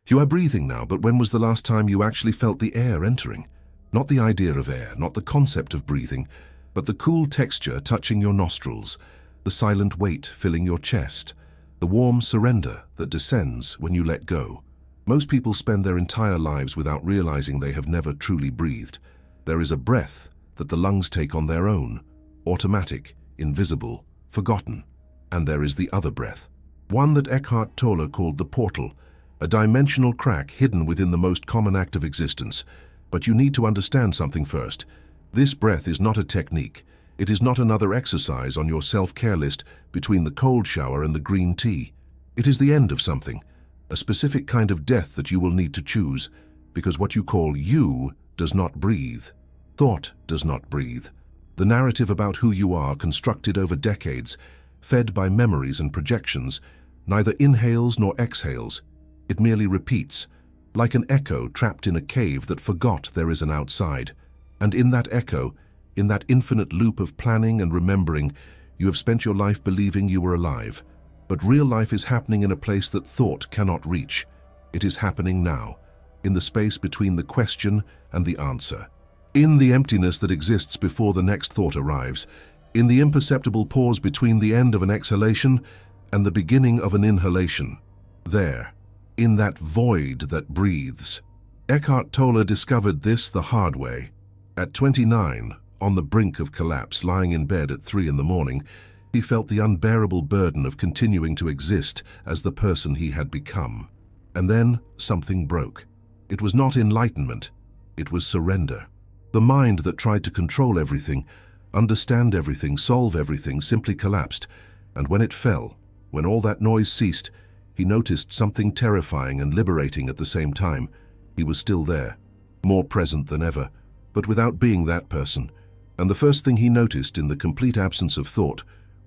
You are breathing now, but when was the last time you actually felt the air entering? Not the idea of air, not the concept of breathing, but the cool texture touching your nostrils, the silent weight filling your chest, the warm surrender that descends when you let go. Most people spend their entire lives without realizing they have never truly breathed. There is a breath that the lungs take on their own, automatic, invisible, forgotten. And there is the other breath, one that Eckhart Tolle called the portal, a dimensional crack hidden within the most common act of existence. But you need to understand something first. This breath is not a technique. It is not another exercise on your self-care list between the cold shower and the green tea. It is the end of something, a specific kind of death that you will need to choose, because what you call you does not breathe. Thought does not breathe. The narrative about who you are, constructed over decades, fed by memories and projections, neither inhales nor exhales. It merely repeats, like an echo trapped in a cave that forgot there is an outside. And in that echo, in that infinite loop of planning and remembering, you have spent your life believing you were alive. But real life is happening in a place that thought cannot reach. It is happening now, in the space between the question and the answer. In the emptiness that exists before the next thought arrives, in the imperceptible pause between the end of an exhalation and the beginning of an inhalation. There, in that void that breathes. Eckhart Tolle discovered this the hard way. At 29, on the brink of collapse, lying in bed at 3 in the morning, he felt the unbearable burden of continuing to exist as the person he had become. And then something broke. It was not enlightenment, it was surrender. The mind that tried to control everything, understand everything, solve everything, simply collapsed. And when it fell, when all that noise ceased, he noticed something terrifying and liberating at the same time. He was still there, more present than ever, but without being that person. And the first thing he noticed in the complete absence of thought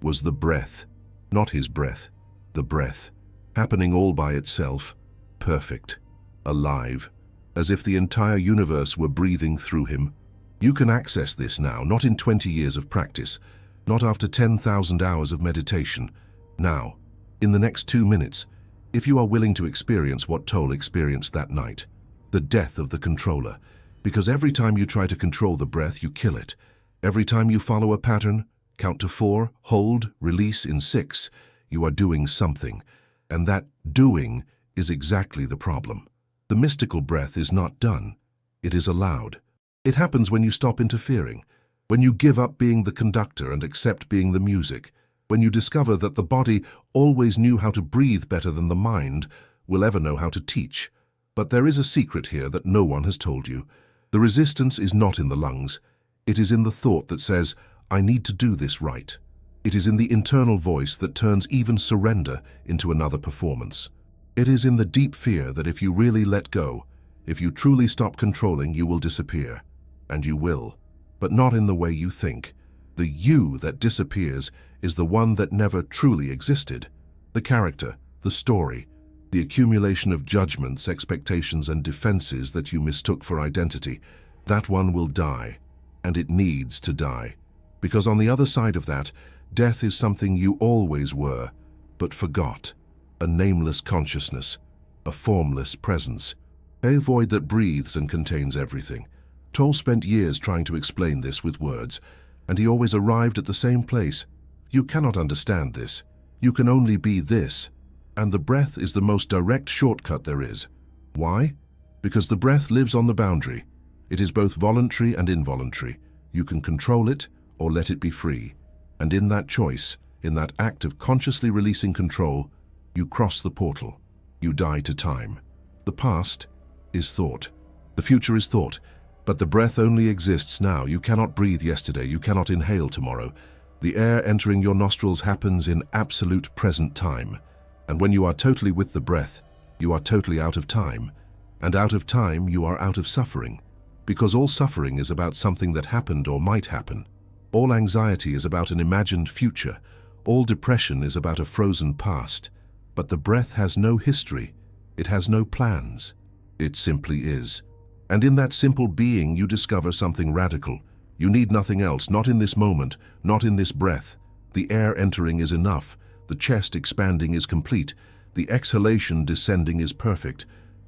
was the breath. Not his breath, the breath, happening all by itself, perfect, alive, as if the entire universe were breathing through him. You can access this now, not in 20 years of practice, not after 10,000 hours of meditation. Now, in the next 2 minutes, if you are willing to experience what Tolle experienced that night, the death of the controller. Because every time you try to control the breath, you kill it. Every time you follow a pattern, count to 4, hold, release in 6, you are doing something. And that doing is exactly the problem. The mystical breath is not done. It is allowed. It happens when you stop interfering, when you give up being the conductor and accept being the music, when you discover that the body always knew how to breathe better than the mind will ever know how to teach. But there is a secret here that no one has told you. The resistance is not in the lungs. It is in the thought that says, I need to do this right. It is in the internal voice that turns even surrender into another performance. It is in the deep fear that if you really let go, if you truly stop controlling, you will disappear. And you will, but not in the way you think. The you that disappears is the one that never truly existed. The character, the story, the accumulation of judgments, expectations, and defenses that you mistook for identity, that one will die, and it needs to die. Because on the other side of that, death is something you always were, but forgot. A nameless consciousness, a formless presence, a void that breathes and contains everything. Tolle spent years trying to explain this with words, and he always arrived at the same place. You cannot understand this. You can only be this. And the breath is the most direct shortcut there is. Why? Because the breath lives on the boundary. It is both voluntary and involuntary. You can control it or let it be free. And in that choice, in that act of consciously releasing control, you cross the portal. You die to time. The past is thought. The future is thought. But the breath only exists now. You cannot breathe yesterday. You cannot inhale tomorrow. The air entering your nostrils happens in absolute present time. And when you are totally with the breath, you are totally out of time. And out of time, you are out of suffering. Because all suffering is about something that happened or might happen. All anxiety is about an imagined future. All depression is about a frozen past. But the breath has no history. It has no plans. It simply is. And in that simple being, you discover something radical. You need nothing else, not in this moment, not in this breath. The air entering is enough. The chest expanding is complete. The exhalation descending is perfect.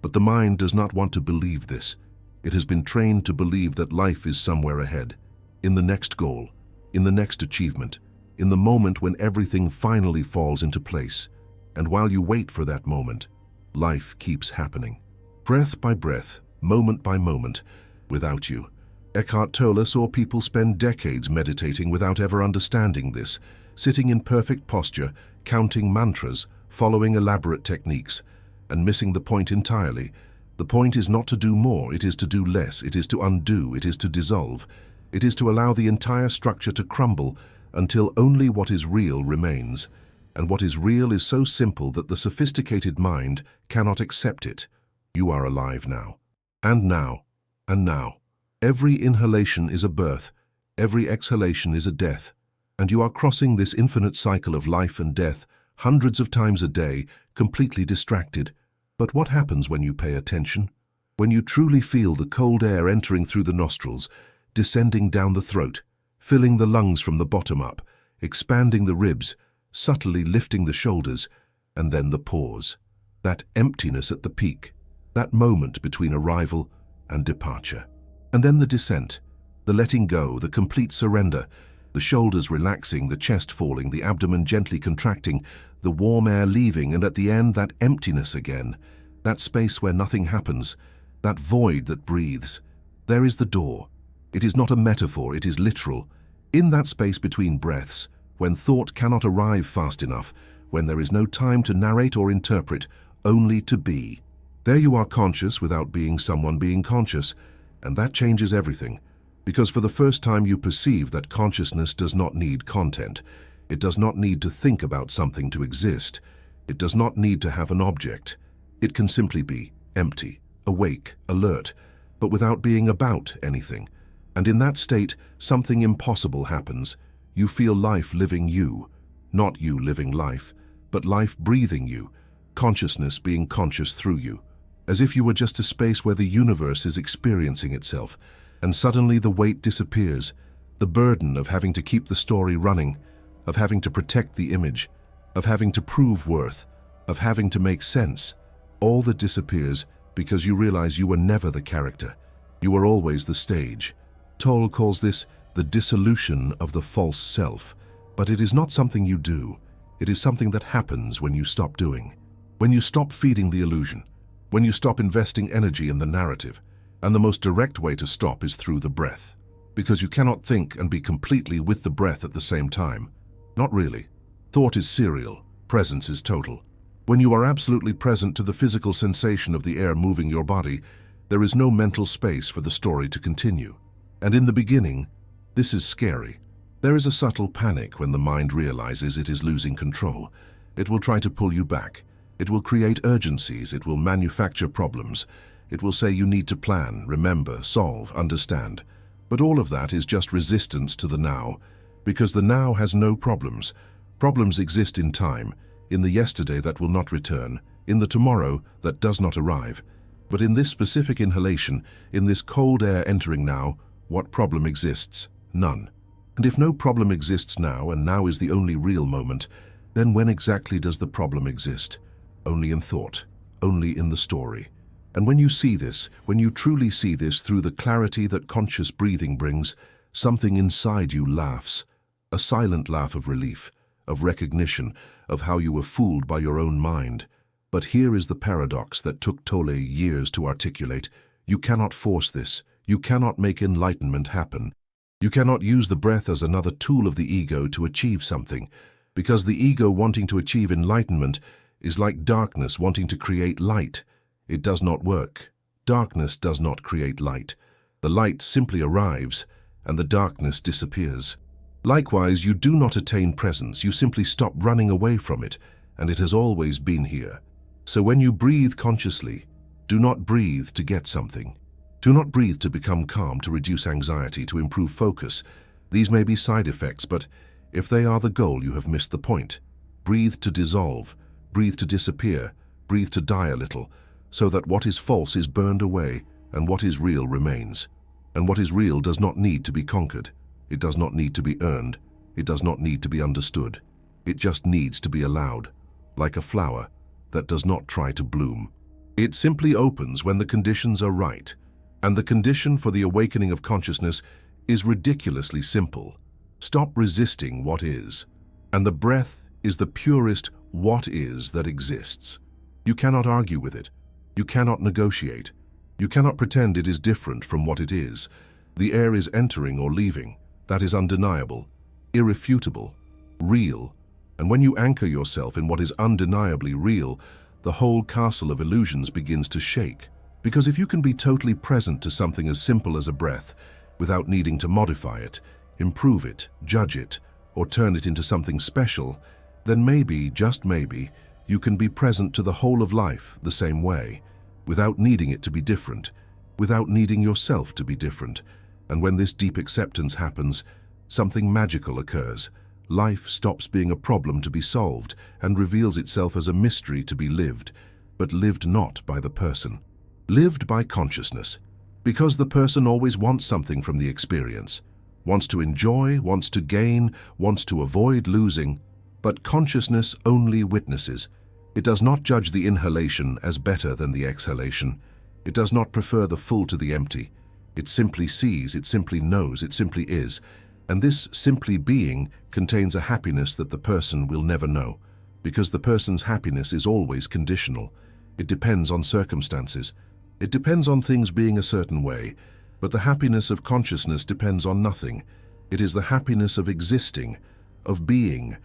But the mind does not want to believe this. It has been trained to believe that life is somewhere ahead, in the next goal, in the next achievement, in the moment when everything finally falls into place. And while you wait for that moment, life keeps happening. Breath by breath, moment by moment, without you. Eckhart Tolle saw people spend decades meditating without ever understanding this, sitting in perfect posture, counting mantras, following elaborate techniques, and missing the point entirely. The point is not to do more, it is to do less, it is to undo, it is to dissolve. It is to allow the entire structure to crumble until only what is real remains. And what is real is so simple that the sophisticated mind cannot accept it. You are alive now. And now. And now. Every inhalation is a birth. Every exhalation is a death. And you are crossing this infinite cycle of life and death hundreds of times a day, completely distracted. But what happens when you pay attention? When you truly feel the cold air entering through the nostrils, descending down the throat, filling the lungs from the bottom up, expanding the ribs, subtly lifting the shoulders, and then the pause. That emptiness at the peak, that moment between arrival and departure. And then the descent, the letting go, the complete surrender, the shoulders relaxing, the chest falling, the abdomen gently contracting, the warm air leaving, and at the end that emptiness again, that space where nothing happens, that void that breathes. There is the door. It is not a metaphor, it is literal. In that space between breaths, when thought cannot arrive fast enough, when there is no time to narrate or interpret, only to be. There you are conscious without being someone being conscious, and that changes everything. Because for the first time you perceive that consciousness does not need content. It does not need to think about something to exist. It does not need to have an object. It can simply be empty, awake, alert, but without being about anything. And in that state, something impossible happens. You feel life living you, not you living life, but life breathing you, consciousness being conscious through you, as if you were just a space where the universe is experiencing itself. And suddenly the weight disappears, the burden of having to keep the story running, of having to protect the image, of having to prove worth, of having to make sense. All that disappears because you realize you were never the character. You were always the stage. Tolle calls this the dissolution of the false self. But it is not something you do. It is something that happens when you stop doing. When you stop feeding the illusion. When you stop investing energy in the narrative. And the most direct way to stop is through the breath. Because you cannot think and be completely with the breath at the same time. Not really. Thought is serial. Presence is total. When you are absolutely present to the physical sensation of the air moving your body, there is no mental space for the story to continue. And in the beginning, this is scary. There is a subtle panic when the mind realizes it is losing control. It will try to pull you back. It will create urgencies. It will manufacture problems. It will say you need to plan, remember, solve, understand. But all of that is just resistance to the now, because the now has no problems. Problems exist in time, in the yesterday that will not return, in the tomorrow that does not arrive. But in this specific inhalation, in this cold air entering now, what problem exists? None. And if no problem exists now, and now is the only real moment, then when exactly does the problem exist? Only in thought, only in the story. And when you see this, when you truly see this through the clarity that conscious breathing brings, something inside you laughs, a silent laugh of relief, of recognition, of how you were fooled by your own mind. But here is the paradox that took Tolle years to articulate. You cannot force this. You cannot make enlightenment happen. You cannot use the breath as another tool of the ego to achieve something, because the ego wanting to achieve enlightenment is like darkness wanting to create light. It does not work. Darkness does not create light. The light simply arrives, and the darkness disappears. Likewise, you do not attain presence. You simply stop running away from it, and it has always been here. So when you breathe consciously, do not breathe to get something. Do not breathe to become calm, to reduce anxiety, to improve focus. These may be side effects, but if they are the goal, you have missed the point. Breathe to dissolve, breathe to disappear, breathe to die a little, so that what is false is burned away and what is real remains. And what is real does not need to be conquered. It does not need to be earned. It does not need to be understood. It just needs to be allowed, like a flower that does not try to bloom. It simply opens when the conditions are right. And the condition for the awakening of consciousness is ridiculously simple. Stop resisting what is. And the breath is the purest what is that exists. You cannot argue with it. You cannot negotiate. You cannot pretend it is different from what it is. The air is entering or leaving. That is undeniable, irrefutable, real. And when you anchor yourself in what is undeniably real, the whole castle of illusions begins to shake. Because if you can be totally present to something as simple as a breath, without needing to modify it, improve it, judge it, or turn it into something special, then maybe, just maybe, you can be present to the whole of life the same way, without needing it to be different, without needing yourself to be different. And when this deep acceptance happens, something magical occurs. Life stops being a problem to be solved and reveals itself as a mystery to be lived, but lived not by the person. Lived by consciousness, because the person always wants something from the experience, wants to enjoy, wants to gain, wants to avoid losing, but consciousness only witnesses. It does not judge the inhalation as better than the exhalation. It does not prefer the full to the empty. It simply sees, it simply knows, it simply is. And this simply being contains a happiness that the person will never know, because the person's happiness is always conditional. It depends on circumstances. It depends on things being a certain way, but the happiness of consciousness depends on nothing. It is the happiness of existing, of being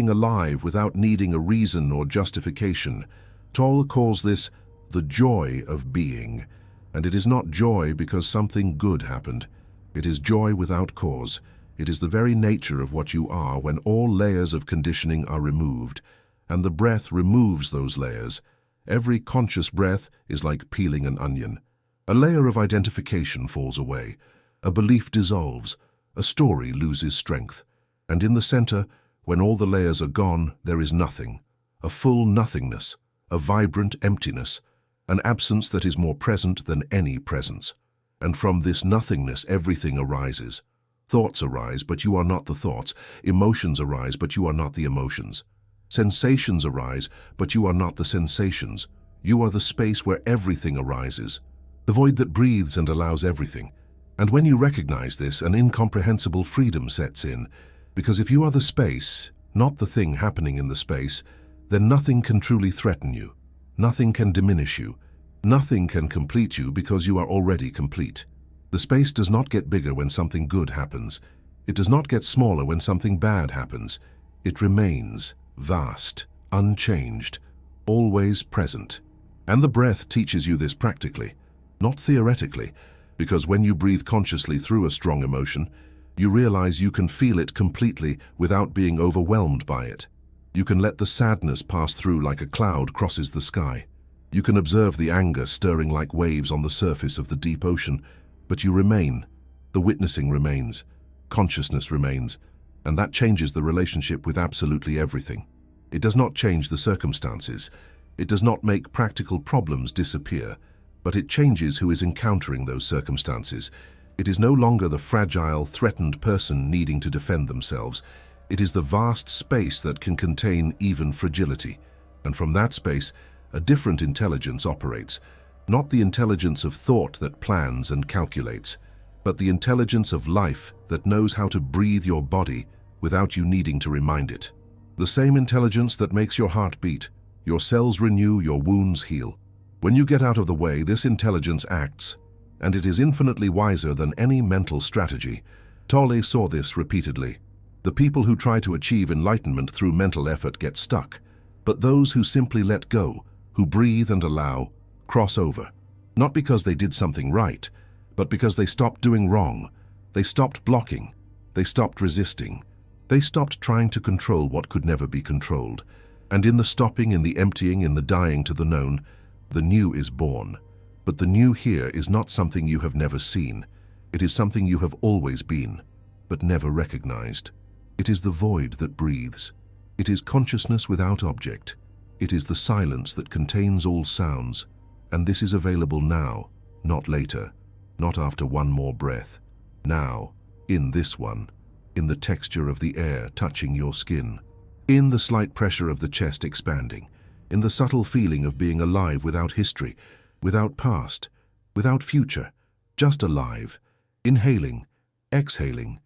alive without needing a reason or justification. Tolle calls this the joy of being. And it is not joy because something good happened. It is joy without cause. It is the very nature of what you are when all layers of conditioning are removed, and the breath removes those layers. Every conscious breath is like peeling an onion. A layer of identification falls away. A belief dissolves. A story loses strength. And in the center, when all the layers are gone, there is nothing. A full nothingness. A vibrant emptiness. An absence that is more present than any presence. And from this nothingness everything arises. Thoughts arise, but you are not the thoughts. Emotions arise, but you are not the emotions. Sensations arise, but you are not the sensations. You are the space where everything arises. The void that breathes and allows everything. And when you recognize this, an incomprehensible freedom sets in. Because if you are the space, not the thing happening in the space, then nothing can truly threaten you. Nothing can diminish you. Nothing can complete you because you are already complete. The space does not get bigger when something good happens. It does not get smaller when something bad happens. It remains vast, unchanged, always present. And the breath teaches you this practically, not theoretically, because when you breathe consciously through a strong emotion, you realize you can feel it completely without being overwhelmed by it. You can let the sadness pass through like a cloud crosses the sky. You can observe the anger stirring like waves on the surface of the deep ocean, but you remain. The witnessing remains. Consciousness remains. And that changes the relationship with absolutely everything. It does not change the circumstances. It does not make practical problems disappear, but it changes who is encountering those circumstances. It is no longer the fragile, threatened person needing to defend themselves. It is the vast space that can contain even fragility. And from that space, a different intelligence operates. Not the intelligence of thought that plans and calculates, but the intelligence of life that knows how to breathe your body without you needing to remind it. The same intelligence that makes your heart beat, your cells renew, your wounds heal. When you get out of the way, this intelligence acts, and it is infinitely wiser than any mental strategy. Tolle saw this repeatedly. The people who try to achieve enlightenment through mental effort get stuck, but those who simply let go, who breathe and allow, cross over. Not because they did something right, but because they stopped doing wrong. They stopped blocking. They stopped resisting. They stopped trying to control what could never be controlled. And in the stopping, in the emptying, in the dying to the known, the new is born. But the new here is not something you have never seen. It is something you have always been, but never recognized. It is the void that breathes. It is consciousness without object. It is the silence that contains all sounds. And this is available now, not later, not after one more breath. Now, in this one, in the texture of the air touching your skin, in the slight pressure of the chest expanding, in the subtle feeling of being alive without history, without past, without future, just alive, inhaling, exhaling,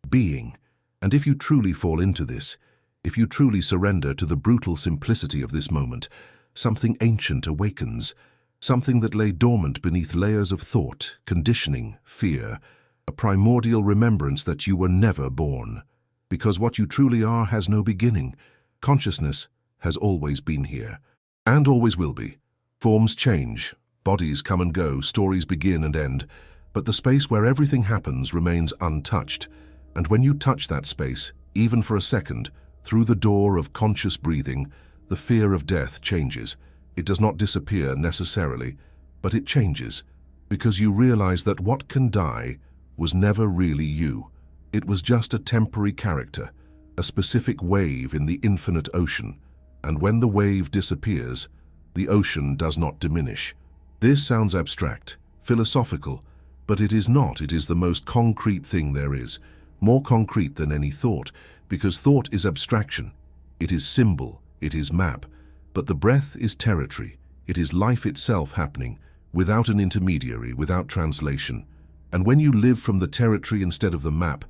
being. And if you truly fall into this, if you truly surrender to the brutal simplicity of this moment, something ancient awakens, something that lay dormant beneath layers of thought, conditioning, fear, a primordial remembrance that you were never born. Because what you truly are has no beginning. Consciousness has always been here, and always will be. Forms change, bodies come and go, stories begin and end, but the space where everything happens remains untouched. And when you touch that space, even for a second, through the door of conscious breathing, the fear of death changes. It does not disappear necessarily, but it changes, because you realize that what can die was never really you. It was just a temporary character, a specific wave in the infinite ocean, and when the wave disappears, the ocean does not diminish. This sounds abstract, philosophical, but it is not. It is the most concrete thing there is, more concrete than any thought, because thought is abstraction. It is symbol, it is map, but the breath is territory. It is life itself happening, without an intermediary, without translation. And when you live from the territory instead of the map,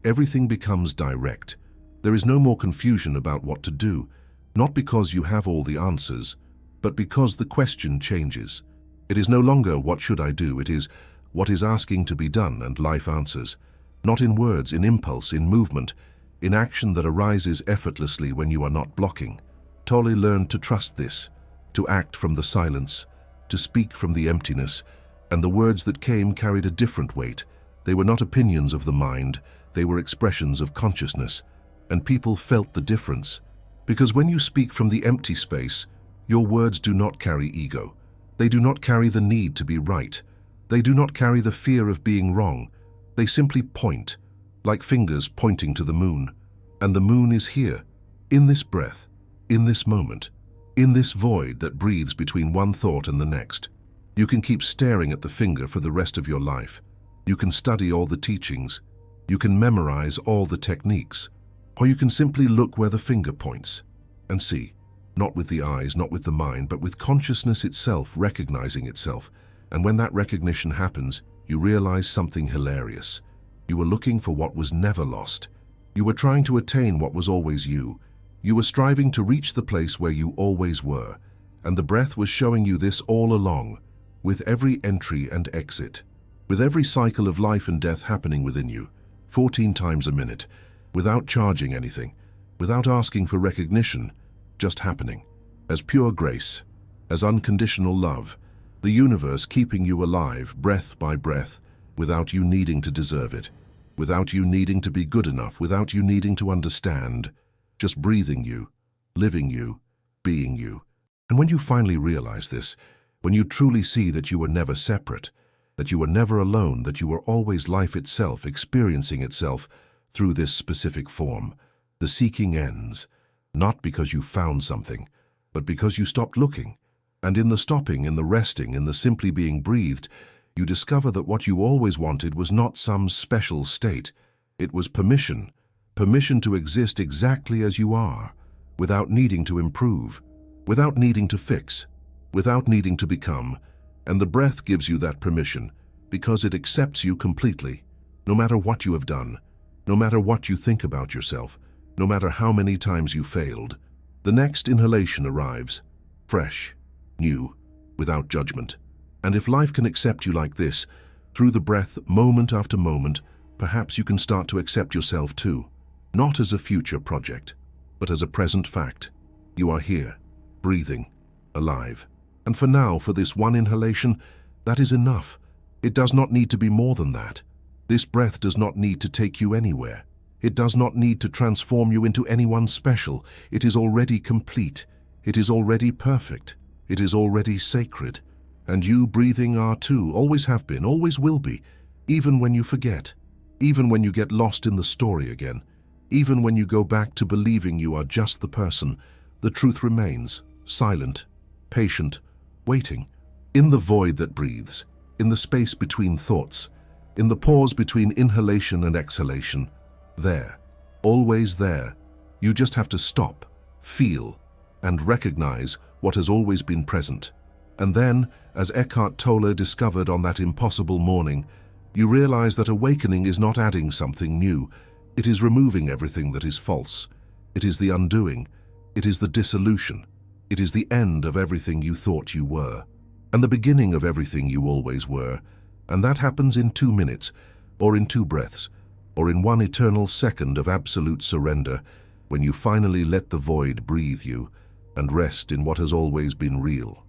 everything becomes direct. There is no more confusion about what to do, not because you have all the answers, but because the question changes. It is no longer what should I do, it is what is asking to be done, and life answers. Not in words, in impulse, in movement, in action that arises effortlessly when you are not blocking. Tolle learned to trust this, to act from the silence, to speak from the emptiness, and the words that came carried a different weight. They were not opinions of the mind, they were expressions of consciousness, and people felt the difference. Because when you speak from the empty space, your words do not carry ego. They do not carry the need to be right. They do not carry the fear of being wrong. They simply point, like fingers pointing to the moon. And the moon is here, in this breath, in this moment, in this void that breathes between one thought and the next. You can keep staring at the finger for the rest of your life. You can study all the teachings. You can memorize all the techniques. Or you can simply look where the finger points and see, not with the eyes, not with the mind, but with consciousness itself recognizing itself. And when that recognition happens, you realize something hilarious. You were looking for what was never lost. You were trying to attain what was always you. You were striving to reach the place where you always were. And the breath was showing you this all along, with every entry and exit, with every cycle of life and death happening within you, 14 times a minute, without charging anything, without asking for recognition, just happening, as pure grace, as unconditional love, the universe keeping you alive, breath by breath, without you needing to deserve it, without you needing to be good enough, without you needing to understand, just breathing you, living you, being you. And when you finally realize this, when you truly see that you were never separate, that you were never alone, that you were always life itself, experiencing itself through this specific form, the seeking ends, not because you found something, but because you stopped looking. And in the stopping, in the resting, in the simply being breathed, you discover that what you always wanted was not some special state. It was permission, permission to exist exactly as you are, without needing to improve, without needing to fix, without needing to become. And the breath gives you that permission, because it accepts you completely, no matter what you have done, no matter what you think about yourself, no matter how many times you failed. The next inhalation arrives, fresh, new, without judgment. And if life can accept you like this, through the breath, moment after moment, perhaps you can start to accept yourself too, not as a future project, but as a present fact. You are here, breathing, alive. And for now, for this one inhalation, that is enough. It does not need to be more than that. This breath does not need to take you anywhere. It does not need to transform you into anyone special. It is already complete. It is already perfect. It is already sacred. And you breathing are too, always have been, always will be, even when you forget, even when you get lost in the story again, even when you go back to believing you are just the person, the truth remains, silent, patient, waiting, in the void that breathes, in the space between thoughts, in the pause between inhalation and exhalation. There, always there. You just have to stop, feel, and recognize what has always been present. And then, as Eckhart Tolle discovered on that impossible morning, you realize that awakening is not adding something new. It is removing everything that is false. It is the undoing. It is the dissolution. It is the end of everything you thought you were, and the beginning of everything you always were. And that happens in 2 minutes, or in 2 breaths, or in 1 eternal second of absolute surrender, when you finally let the void breathe you and rest in what has always been real.